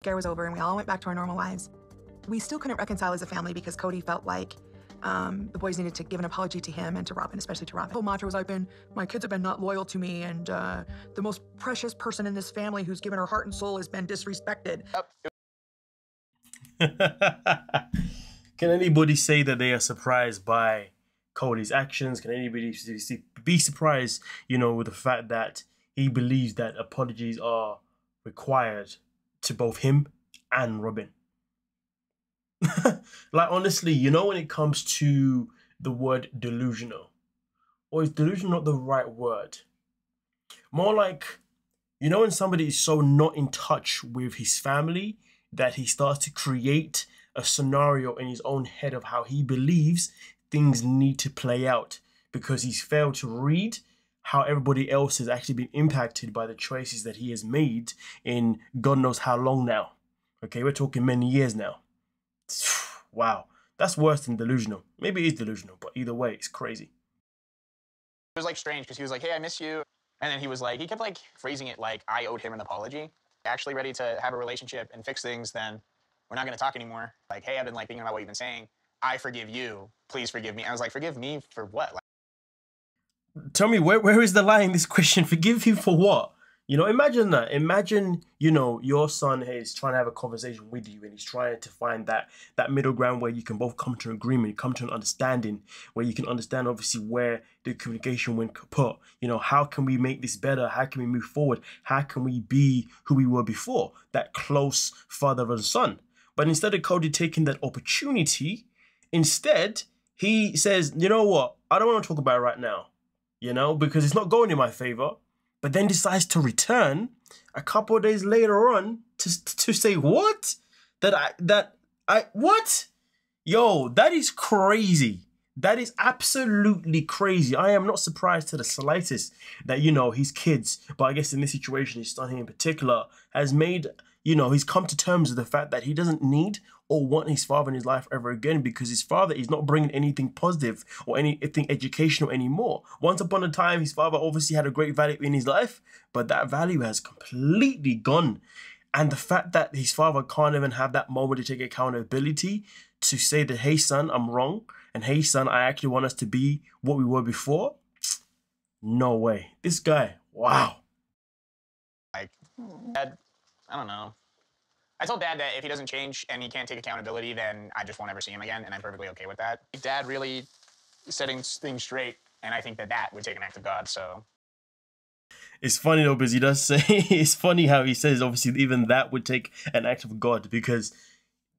scare was over and we all went back to our normal lives, we still couldn't reconcile as a family because Kody felt like the boys needed to give an apology to him and to Robyn, especially to Robyn. The whole mantra was open. My kids have been not loyal to me, and the most precious person in this family who's given her heart and soul has been disrespected. Can anybody say that they are surprised by Kody's actions? Can anybody be surprised, you know, with the fact that he believes that apologies are required to both him and Robyn? Like, honestly, you know, when it comes to the word delusional, or is delusional not the right word? More like, you know, when somebody is so not in touch with his family that he starts to create a scenario in his own head of how he believes things need to play out because he's failed to read how everybody else has actually been impacted by the choices that he has made in God knows how long now. Okay, we're talking many years now. Wow, that's worse than delusional. Maybe it is delusional, but either way, it's crazy. It was like strange because he was like, hey, I miss you. And then he was like, he kept like phrasing it like I owed him an apology. Actually ready to have a relationship and fix things, then we're not going to talk anymore. Like, hey, I've been like thinking about what you've been saying. I forgive you. Please forgive me. I was like, forgive me for what? Like, tell me, where is the lie in this question? Forgive you for what? You know, imagine that. Imagine, you know, your son is trying to have a conversation with you and he's trying to find that middle ground where you can both come to an agreement, come to an understanding, where you can understand obviously where the communication went kaput. You know, how can we make this better? How can we move forward? How can we be who we were before? That close father and son. But instead of Kody taking that opportunity, instead, he says, you know what? I don't want to talk about it right now, you know, because it's not going in my favor. But then decides to return a couple of days later on to say what? What? Yo, that is crazy. That is absolutely crazy. I am not surprised to the slightest that, you know, his kids, but I guess in this situation, his son here in particular, has made, you know, he's come to terms with the fact that he doesn't need or want his father in his life ever again because his father is not bringing anything positive or anything educational anymore. Once upon a time, his father obviously had a great value in his life, but that value has completely gone. And the fact that his father can't even have that moment to take accountability to say that, hey, son, I'm wrong. And hey, son, I actually want us to be what we were before. No way. This guy, wow. Like, Dad, I don't know. I told Dad that if he doesn't change and he can't take accountability, then I just won't ever see him again, and I'm perfectly okay with that. Dad really setting things straight, and I think that would take an act of God, so. It's funny though, because he does say, it's funny how he says, obviously, even that would take an act of God, because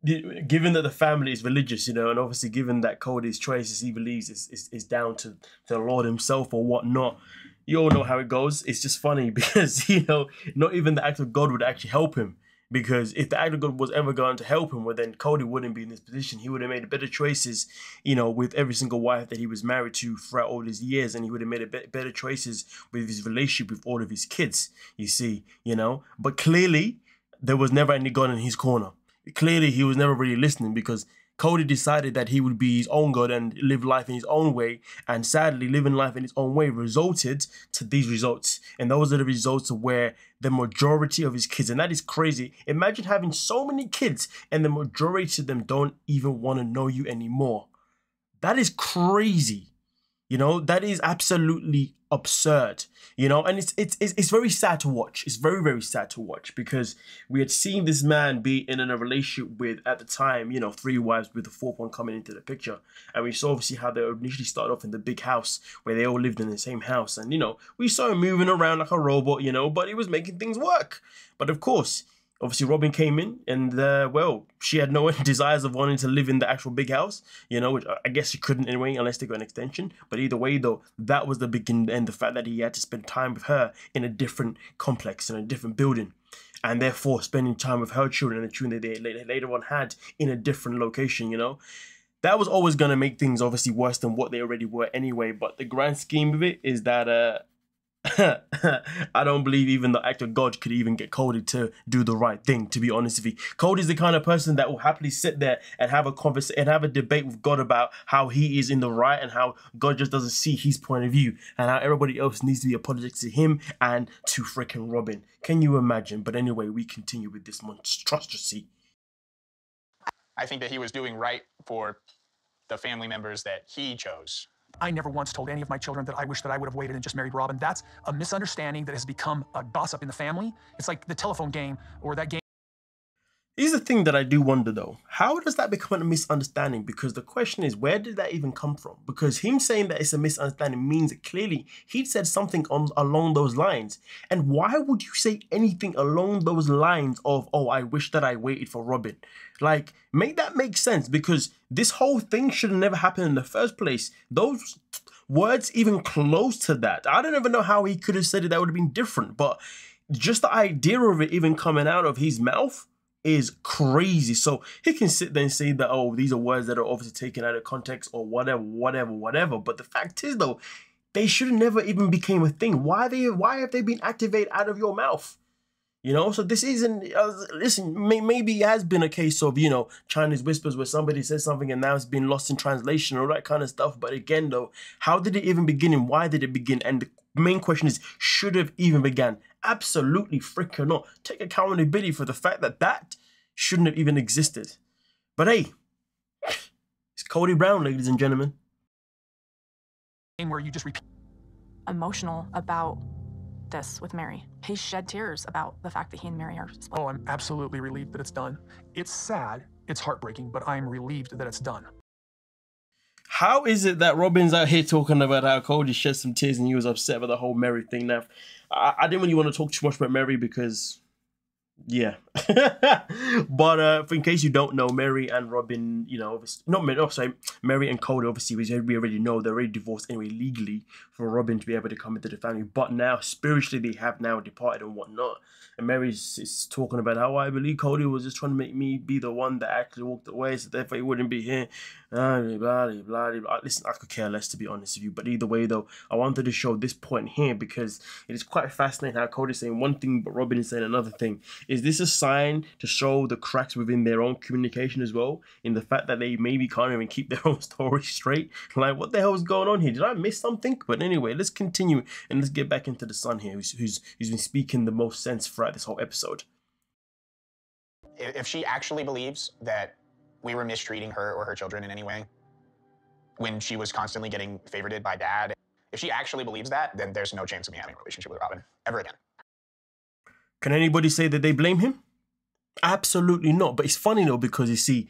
given that the family is religious, you know, and obviously given that Kody's choices he believes is down to the Lord himself or whatnot, you all know how it goes. It's just funny because, you know, not even the act of God would actually help him. Because if the act of God was ever going to help him, well, then Kody wouldn't be in this position. He would have made better choices, you know, with every single wife that he was married to throughout all these years. And he would have made better choices with his relationship with all of his kids, you see, you know. But clearly, there was never any God in his corner. Clearly, he was never really listening because Kody decided that he would be his own God and live life in his own way. And sadly, living life in his own way resulted to these results. And those are the results of where the majority of his kids, and that is crazy. Imagine having so many kids and the majority of them don't even want to know you anymore. That is crazy. You know, that is absolutely absurd, you know, and it's very sad to watch. It's very, very sad to watch because we had seen this man be in a relationship with, at the time, you know, 3 wives with the 4th one coming into the picture. And we saw obviously how they initially started off in the big house where they all lived in the same house. And, you know, we saw him moving around like a robot, you know, but he was making things work. But of course, obviously, Robyn came in and, well, she had no desires of wanting to live in the actual big house, you know, which I guess she couldn't anyway unless they got an extension. But either way, though, that was the beginning and the fact that he had to spend time with her in a different complex, in a different building. And therefore, spending time with her children and the children that they later on had in a different location, you know. That was always going to make things obviously worse than what they already were anyway. But the grand scheme of it is that I don't believe even the act of God could even get Kody to do the right thing, to be honest with you. Kody's the kind of person that will happily sit there and have a conversation and have a debate with God about how he is in the right and how God just doesn't see his point of view and how everybody else needs to be apologetic to him and to freaking Robyn. Can you imagine? But anyway, we continue with this monstrosity. I think that he was doing right for the family members that he chose. I never once told any of my children that I wish that I would have waited and just married Robyn. That's a misunderstanding that has become a gossip in the family. It's like the telephone game or that game. Here's the thing that I do wonder though. How does that become a misunderstanding? Because the question is, where did that even come from? Because him saying that it's a misunderstanding means that clearly he said something along those lines. And why would you say anything along those lines of, oh, I wish that I waited for Robyn? Like, make that make sense, because this whole thing should have never happened in the first place. Those words even close to that, I don't even know how he could have said it that would have been different. But just the idea of it even coming out of his mouth is crazy. So he can sit there and say that, oh, these are words that are obviously taken out of context or whatever. But the fact is though, they should have never even became a thing. Why have they been activated out of your mouth? You know, so this isn't, listen, maybe it has been a case of, you know, Chinese whispers where somebody says something and now it's been lost in translation or all that kind of stuff. But again, though, how did it even begin and why did it begin? And the main question is, should have even began? Absolutely freaking not. Take accountability for the fact that that shouldn't have even existed. But hey, it's Kody Brown, ladies and gentlemen. Where you just repeat. Emotional about this with Meri. He shed tears about the fact that he and Meri are split. Oh, I'm absolutely relieved that it's done. It's sad, it's heartbreaking, but I'm relieved that it's done. How is it that Robyn's out here talking about how Kody shed some tears and he was upset about the whole Meri thing? Now, I didn't really want to talk too much about Meri because, yeah. But in case you don't know, Meri and Robyn, you know, Meri and Kody, obviously, we already know they're already divorced anyway legally for Robyn to be able to come into the family. But now, spiritually, they have now departed and whatnot. And Meri is talking about how I believe Kody was just trying to make me be the one that actually walked away, so therefore he wouldn't be here. Blah, blah, blah, blah. Listen, I could care less, to be honest with you. But either way, though, I wanted to show this point here because it is quite fascinating how Kody's saying one thing, but Robyn is saying another thing. Is this a sign to show the cracks within their own communication as well? In the fact that they maybe can't even keep their own story straight? Like, what the hell is going on here? Did I miss something? But anyway, let's continue and let's get back into the son here, who's been speaking the most sense throughout this whole episode. If she actually believes that we were mistreating her or her children in any way when she was constantly getting favorited by dad, if she actually believes that, then there's no chance of me having a relationship with Robyn ever again. Can anybody say that they blame him? Absolutely not. But it's funny though, because you see,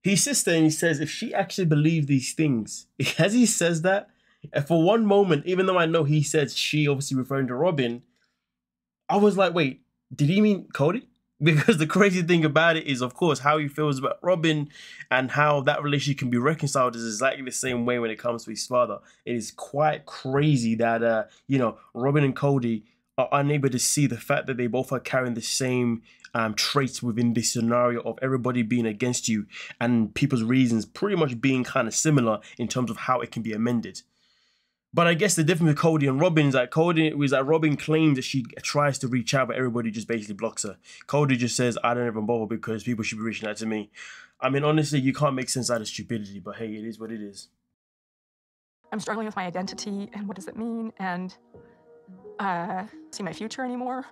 he sits there and he says, if she actually believed these things, as he says that, and for one moment, even though I know he says she, obviously referring to Robyn, I was like, wait, did he mean Kody? Because the crazy thing about it is, of course, how he feels about Robyn and how that relationship can be reconciled is exactly the same way when it comes to his father. It is quite crazy that, you know, Robyn and Kody are unable to see the fact that they both are carrying the same traits within this scenario of everybody being against you and people's reasons pretty much being kind of similar in terms of how it can be amended. But I guess the difference with Kody and Robyn is that Robyn claims that she tries to reach out, but everybody just basically blocks her. Kody just says, I don't even bother because people should be reaching out to me. I mean, honestly, you can't make sense out of stupidity, but hey, it is what it is. I'm struggling with my identity and what does it mean, and see my future anymore.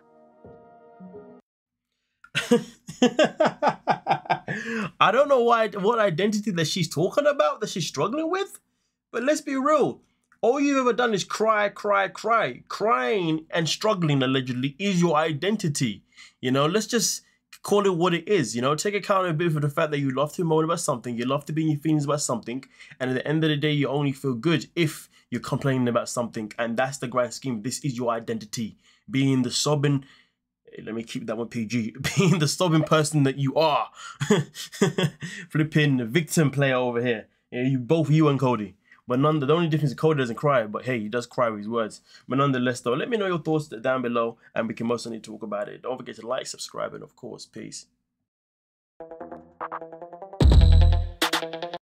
I don't know what identity that she's talking about, that she's struggling with, but let's be real. All you've ever done is cry, cry, cry. Crying and struggling, allegedly, is your identity. You know, let's just call it what it is. You know, take accountability for the fact that you love to moan about something, you love to be in your feelings about something, and at the end of the day, you only feel good if you're complaining about something. And that's the grand scheme. This is your identity. Being the sobbing, let me keep that one PG, being the sobbing person that you are. Flipping victim player over here. Yeah, both you and Kody. But the only difference is Kody doesn't cry, but hey, he does cry with his words. But nonetheless, though, let me know your thoughts down below, and we can most certainly talk about it. Don't forget to like, subscribe, and of course, peace.